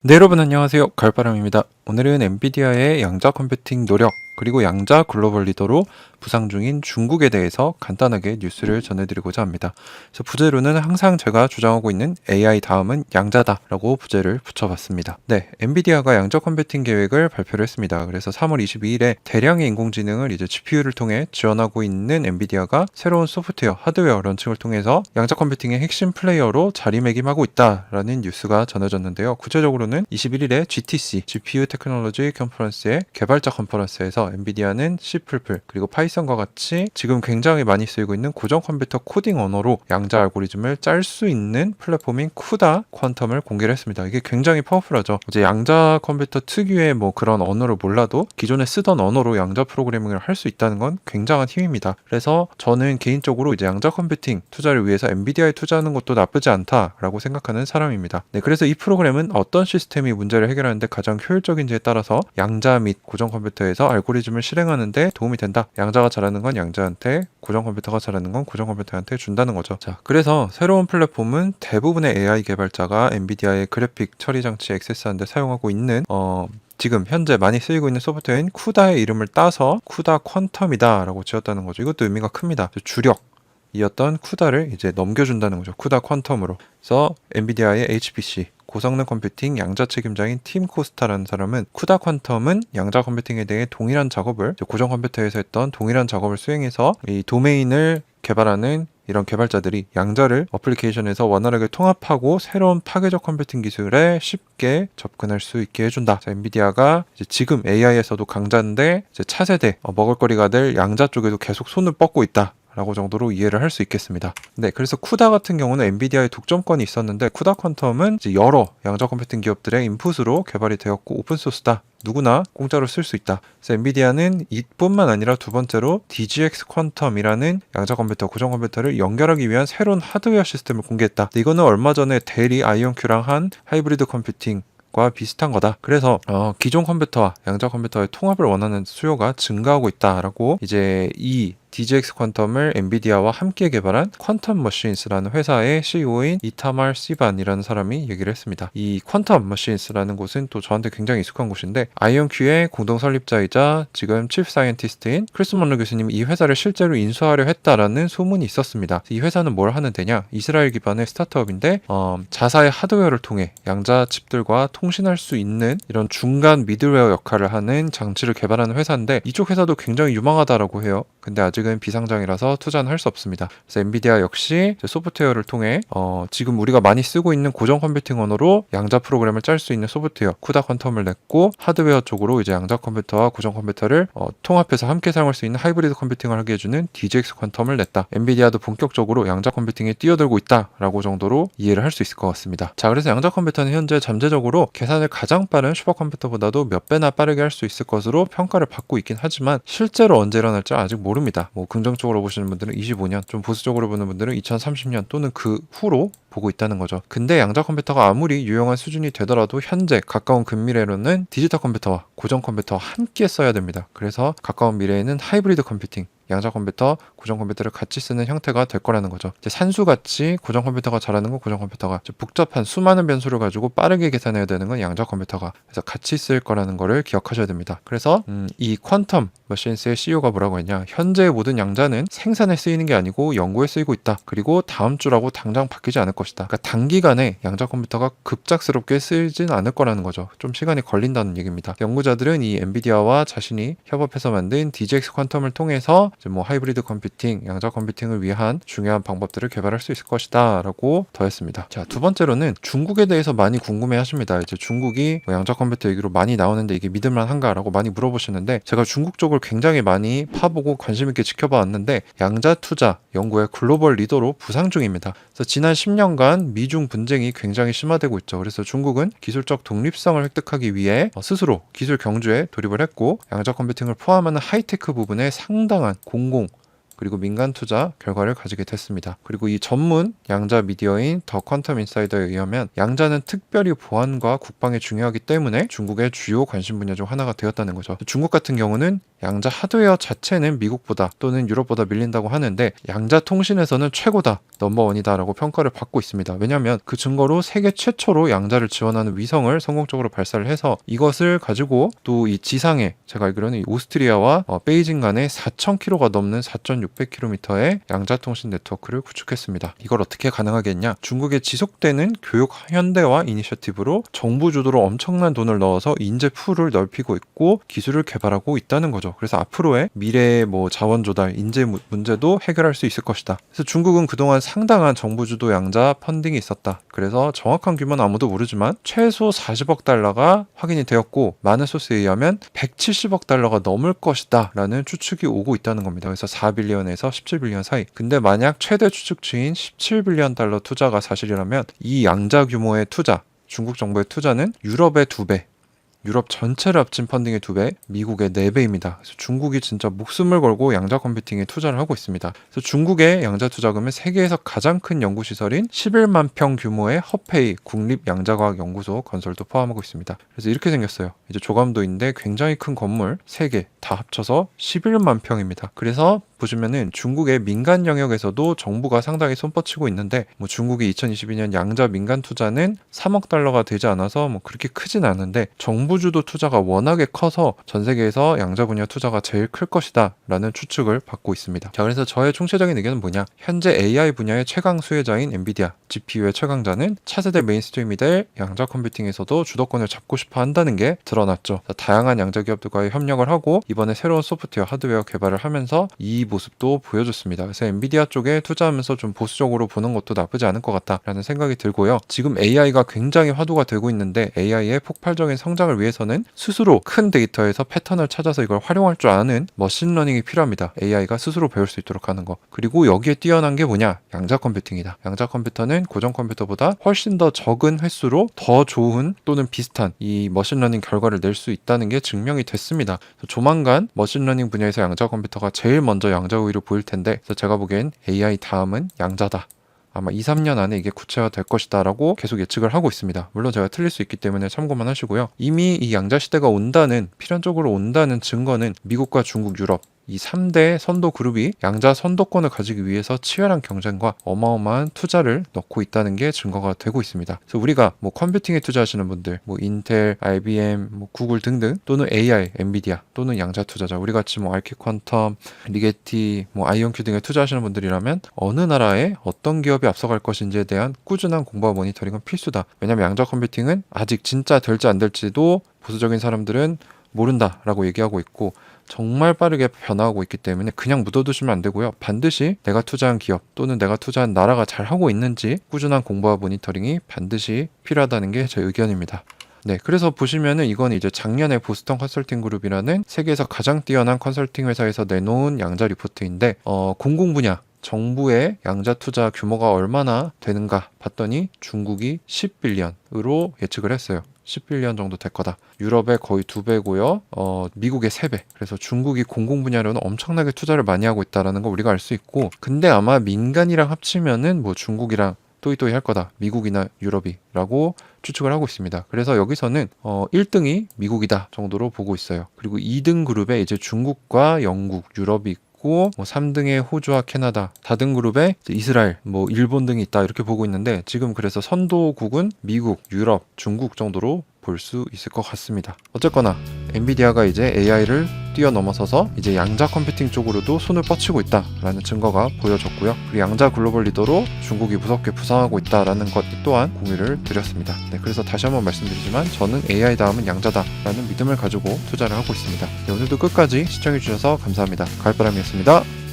네, 여러분 안녕하세요. 가을바람입니다. 오늘은 엔비디아의 양자 컴퓨팅 노력 그리고 양자 글로벌 리더로 부상 중인 중국에 대해서 간단하게 뉴스를 전해드리고자 합니다. 그래서 부제로는 항상 제가 주장하고 있는 AI 다음은 양자다라고 부제를 붙여봤습니다. 네, 엔비디아가 양자 컴퓨팅 계획을 발표를 했습니다. 그래서 3월 22일에 대량의 인공지능을 이제 GPU를 통해 지원하고 있는 엔비디아가 새로운 소프트웨어, 하드웨어 런칭을 통해서 양자 컴퓨팅의 핵심 플레이어로 자리매김하고 있다라는 뉴스가 전해졌는데요. 구체적으로는 21일에 GTC, GPU 테크놀로지 컨퍼런스의 개발자 컨퍼런스에서 엔비디아는 C++ 그리고 파이썬과 같이 지금 굉장히 많이 쓰이고 있는 고정 컴퓨터 코딩 언어로 양자 알고리즘을 짤 수 있는 플랫폼인 쿠다 퀀텀을 공개를 했습니다. 이게 굉장히 파워풀하죠. 이제 양자 컴퓨터 특유의 뭐 그런 언어를 몰라도 기존에 쓰던 언어로 양자 프로그래밍을 할 수 있다는 건 굉장한 힘입니다. 그래서 저는 개인적으로 이제 양자 컴퓨팅 투자를 위해서 엔비디아에 투자하는 것도 나쁘지 않다라고 생각하는 사람입니다. 네, 그래서 이 프로그램은 어떤 시스템이 문제를 해결하는데 가장 효율적인지에 따라서 양자 및 고정 컴퓨터에서 알고리즘을 실행하는데 도움이 된다. 양자가 잘하는 건 양자한테, 고정 컴퓨터가 잘하는 건 고정 컴퓨터한테 준다는 거죠. 자, 그래서 새로운 플랫폼은 대부분의 AI 개발자가 엔비디아의 그래픽 처리 장치 액세스하는데 사용하고 있는 지금 현재 많이 쓰이고 있는 소프트웨어인 쿠다의 이름을 따서 쿠다 퀀텀이다 라고 지었다는 거죠. 이것도 의미가 큽니다. 주력이었던 쿠다를 이제 넘겨준다는 거죠. 쿠다 퀀텀으로. 그래서 엔비디아의 HPC 고성능 컴퓨팅 양자 책임자인 팀 코스타라는 사람은 쿠다 퀀텀은 양자 컴퓨팅에 대해 동일한 작업을 고정 컴퓨터에서 했던 동일한 작업을 수행해서 이 도메인을 개발하는 이런 개발자들이 양자를 어플리케이션에서 원활하게 통합하고 새로운 파괴적 컴퓨팅 기술에 쉽게 접근할 수 있게 해준다. 자, 엔비디아가 이제 지금 AI에서도 강자인데 이제 차세대 먹을거리가 될 양자 쪽에도 계속 손을 뻗고 있다. 라고 정도로 이해를 할 수 있겠습니다. 네, 그래서 쿠다 같은 경우는 엔비디아의 독점권이 있었는데 쿠다 퀀텀은 이제 여러 양자 컴퓨팅 기업들의 인풋으로 개발이 되었고 오픈소스다. 누구나 공짜로 쓸 수 있다. 그래서 엔비디아는 이뿐만 아니라 두 번째로 DGX 퀀텀이라는 양자 컴퓨터, 고정 컴퓨터를 연결하기 위한 새로운 하드웨어 시스템을 공개했다. 이거는 얼마 전에 델이 아이온큐랑 한 하이브리드 컴퓨팅 과 비슷한 거다. 그래서 기존 컴퓨터와 양자 컴퓨터의 통합을 원하는 수요가 증가하고 있다라고 이제 이 DGX 퀀텀을 엔비디아와 함께 개발한 퀀텀 머신스라는 회사의 CEO인 이타말 시반이라는 사람이 얘기를 했습니다. 이 퀀텀 머신스라는 곳은 또 저한테 굉장히 익숙한 곳인데 아이온큐의 공동 설립자이자 지금 칩 사이언티스트인 크리스 먼로 교수님이 이 회사를 실제로 인수하려 했다라는 소문이 있었습니다. 이 회사는 뭘 하는 데냐? 이스라엘 기반의 스타트업인데 자사의 하드웨어를 통해 양자 칩들과 통신할 수 있는 이런 중간 미들웨어 역할을 하는 장치를 개발하는 회사인데 이쪽 회사도 굉장히 유망하다라고 해요. 근데 아직은 비상장이라서 투자는 할 수 없습니다. 그래서 엔비디아 역시 소프트웨어를 통해 지금 우리가 많이 쓰고 있는 고정 컴퓨팅 언어로 양자 프로그램을 짤 수 있는 소프트웨어 쿠다 퀀텀을 냈고 하드웨어 쪽으로 이제 양자 컴퓨터와 고정 컴퓨터를 통합해서 함께 사용할 수 있는 하이브리드 컴퓨팅을 하게 해주는 DGX 퀀텀을 냈다. 엔비디아도 본격적으로 양자 컴퓨팅에 뛰어들고 있다라고 정도로 이해를 할 수 있을 것 같습니다. 자, 그래서 양자 컴퓨터는 현재 잠재적으로 계산을 가장 빠른 슈퍼컴퓨터보다도 몇 배나 빠르게 할 수 있을 것으로 평가를 받고 있긴 하지만 실제로 언제 일어날지 아직 모릅니다. 뭐 긍정적으로 보시는 분들은 25년, 좀 보수적으로 보는 분들은 2030년 또는 그 후로 보고 있다는 거죠. 근데 양자 컴퓨터가 아무리 유용한 수준이 되더라도 현재 가까운 근미래로는 디지털 컴퓨터와 고정 컴퓨터와 함께 써야 됩니다. 그래서 가까운 미래에는 하이브리드 컴퓨팅, 양자 컴퓨터, 고정 컴퓨터를 같이 쓰는 형태가 될 거라는 거죠. 이제 산수같이 고정 컴퓨터가 잘하는 건 고정 컴퓨터가, 복잡한 수많은 변수를 가지고 빠르게 계산해야 되는 건 양자 컴퓨터가, 그래서 같이 쓸 거라는 거를 기억하셔야 됩니다. 그래서 이 퀀텀 머신스의 CEO가 뭐라고 했냐? 현재의 모든 양자는 생산에 쓰이는 게 아니고 연구에 쓰이고 있다. 그리고 다음 주라고 당장 바뀌지 않을 것이다. 그러니까 단기간에 양자 컴퓨터가 급작스럽게 쓰이진 않을 거라는 거죠. 좀 시간이 걸린다는 얘기입니다. 연구자들은 이 엔비디아와 자신이 협업해서 만든 DGX 퀀텀을 통해서 뭐 하이브리드 컴퓨팅, 양자 컴퓨팅을 위한 중요한 방법들을 개발할 수 있을 것이다 라고 더했습니다. 자, 두 번째로는 중국에 대해서 많이 궁금해 하십니다. 이제 중국이 양자 컴퓨터 얘기로 많이 나오는데 이게 믿을만한가 라고 많이 물어보시는데 제가 중국 쪽을 굉장히 많이 파보고 관심 있게 지켜봐 왔는데 양자 투자 연구의 글로벌 리더로 부상 중입니다. 그래서 지난 10년간 미중 분쟁이 굉장히 심화되고 있죠. 그래서 중국은 기술적 독립성을 획득하기 위해 스스로 기술 경주에 돌입을 했고 양자 컴퓨팅을 포함하는 하이테크 부분에 상당한 공공 그리고 민간 투자 결과를 가지게 됐습니다. 그리고 이 전문 양자 미디어인 더 퀀텀 인사이더에 의하면 양자는 특별히 보안과 국방에 중요하기 때문에 중국의 주요 관심 분야 중 하나가 되었다는 거죠. 중국 같은 경우는 양자 하드웨어 자체는 미국보다 또는 유럽보다 밀린다고 하는데 양자 통신에서는 최고다, 넘버원이다 라고 평가를 받고 있습니다. 왜냐하면 그 증거로 세계 최초로 양자를 지원하는 위성을 성공적으로 발사를 해서 이것을 가지고 또 이 지상에 제가 알기로는 이 오스트리아와 베이징 간에 4,000km가 넘는 4,600km의 양자 통신 네트워크를 구축했습니다. 이걸 어떻게 가능하겠냐? 중국의 지속되는 교육 현대화 이니셔티브로 정부 주도로 엄청난 돈을 넣어서 인재 풀을 넓히고 있고 기술을 개발하고 있다는 거죠. 그래서 앞으로의 미래의 자원 조달, 인재 문제도 해결할 수 있을 것이다. 그래서 중국은 그동안 상당한 정부 주도 양자 펀딩이 있었다. 그래서 정확한 규모는 아무도 모르지만 최소 40억 달러가 확인이 되었고 많은 소스에 의하면 170억 달러가 넘을 것이다 라는 추측이 오고 있다는 겁니다. 그래서 4빌리언에서 17빌리언 사이. 근데 만약 최대 추측치인 17빌리언 달러 투자가 사실이라면 이 양자 규모의 투자, 중국 정부의 투자는 유럽의 2배, 유럽 전체를 합친 펀딩의 2배, 미국의 4배입니다. 그래서 중국이 진짜 목숨을 걸고 양자 컴퓨팅에 투자를 하고 있습니다. 그래서 중국의 양자 투자금은 세계에서 가장 큰 연구시설인 11만 평 규모의 허페이 국립양자과학연구소 건설도 포함하고 있습니다. 그래서 이렇게 생겼어요. 이제 조감도인데 굉장히 큰 건물 3개 다 합쳐서 11만 평입니다. 그래서 보시면은 중국의 민간 영역에서도 정부가 상당히 손뻗치고 있는데 중국이 2022년 양자 민간 투자는 3억 달러가 되지 않아서 그렇게 크진 않은데 정부 주도 투자가 워낙에 커서 전 세계에서 양자 분야 투자가 제일 클 것이다 라는 추측을 받고 있습니다. 자, 그래서 저의 총체적인 의견은 뭐냐? 현재 AI 분야의 최강 수혜자인 엔비디아, GPU의 최강자는 차세대 메인스트림이 될 양자 컴퓨팅에서도 주도권을 잡고 싶어 한다는 게 드러났죠. 다양한 양자 기업들과의 협력을 하고 이번에 새로운 소프트웨어, 하드웨어 개발을 하면서 이 모습도 보여줬습니다. 그래서 엔비디아 쪽에 투자하면서 좀 보수적으로 보는 것도 나쁘지 않을 것 같다라는 생각이 들고요. 지금 AI가 굉장히 화두가 되고 있는데 AI의 폭발적인 성장을 위해서는 스스로 큰 데이터에서 패턴을 찾아서 이걸 활용할 줄 아는 머신러닝이 필요합니다. AI가 스스로 배울 수 있도록 하는 거. 그리고 여기에 뛰어난 게 뭐냐? 양자 컴퓨팅이다. 양자 컴퓨터는 고정 컴퓨터보다 훨씬 더 적은 횟수로 더 좋은 또는 비슷한 이 머신러닝 결과를 낼 수 있다는 게 증명이 됐습니다. 조만간 머신러닝 분야에서 양자 컴퓨터가 제일 먼저 양자 우위를 보일 텐데, 그래서 제가 보기엔 AI 다음은 양자다. 아마 2, 3년 안에 이게 구체화될 것이다 라고 계속 예측을 하고 있습니다. 물론 제가 틀릴 수 있기 때문에 참고만 하시고요. 이미 이 양자 시대가 필연적으로 온다는 증거는 미국과 중국, 유럽 이 3대 선도 그룹이 양자 선도권을 가지기 위해서 치열한 경쟁과 어마어마한 투자를 넣고 있다는 게 증거가 되고 있습니다. 그래서 우리가 컴퓨팅에 투자하시는 분들, 인텔, IBM, 구글 등등, 또는 AI, 엔비디아, 또는 양자 투자자, 우리 같이 알키 퀀텀, 리게티, 아이온큐 등에 투자하시는 분들이라면 어느 나라에 어떤 기업이 앞서갈 것인지에 대한 꾸준한 공부와 모니터링은 필수다. 왜냐하면 양자 컴퓨팅은 아직 진짜 될지 안 될지도 보수적인 사람들은 모른다라고 얘기하고 있고 정말 빠르게 변화하고 있기 때문에 그냥 묻어두시면 안 되고요. 반드시 내가 투자한 기업 또는 내가 투자한 나라가 잘하고 있는지 꾸준한 공부와 모니터링이 반드시 필요하다는 게 제 의견입니다. 네, 그래서 보시면은 이건 이제 작년에 보스턴 컨설팅 그룹이라는 세계에서 가장 뛰어난 컨설팅 회사에서 내놓은 양자 리포트인데 공공 분야 정부의 양자 투자 규모가 얼마나 되는가 봤더니 중국이 10빌리언으로 예측을 했어요. 10빌리언 정도 될 거다. 유럽의 거의 2배고요. 미국의 3배. 그래서 중국이 공공 분야로는 엄청나게 투자를 많이 하고 있다는 걸 우리가 알 수 있고, 근데 아마 민간이랑 합치면은 중국이랑 또이또이 할 거다. 미국이나 유럽이라고 추측을 하고 있습니다. 그래서 여기서는 1등이 미국이다 정도로 보고 있어요. 그리고 2등 그룹에 이제 중국과 영국, 유럽이 있고 3등에 호주와 캐나다, 4등 그룹에 이스라엘, 일본 등이 있다 이렇게 보고 있는데, 지금 그래서 선도국은 미국, 유럽, 중국 정도로 볼 수 있을 것 같습니다. 어쨌거나 엔비디아가 이제 AI를 뛰어넘어서서 이제 양자 컴퓨팅 쪽으로도 손을 뻗치고 있다라는 증거가 보여졌고요. 그리고 양자 글로벌 리더로 중국이 무섭게 부상하고 있다라는 것 또한 공유를 드렸습니다. 네, 그래서 다시 한번 말씀드리지만 저는 AI 다음은 양자다라는 믿음을 가지고 투자를 하고 있습니다. 네, 오늘도 끝까지 시청해주셔서 감사합니다. 가을바람이었습니다.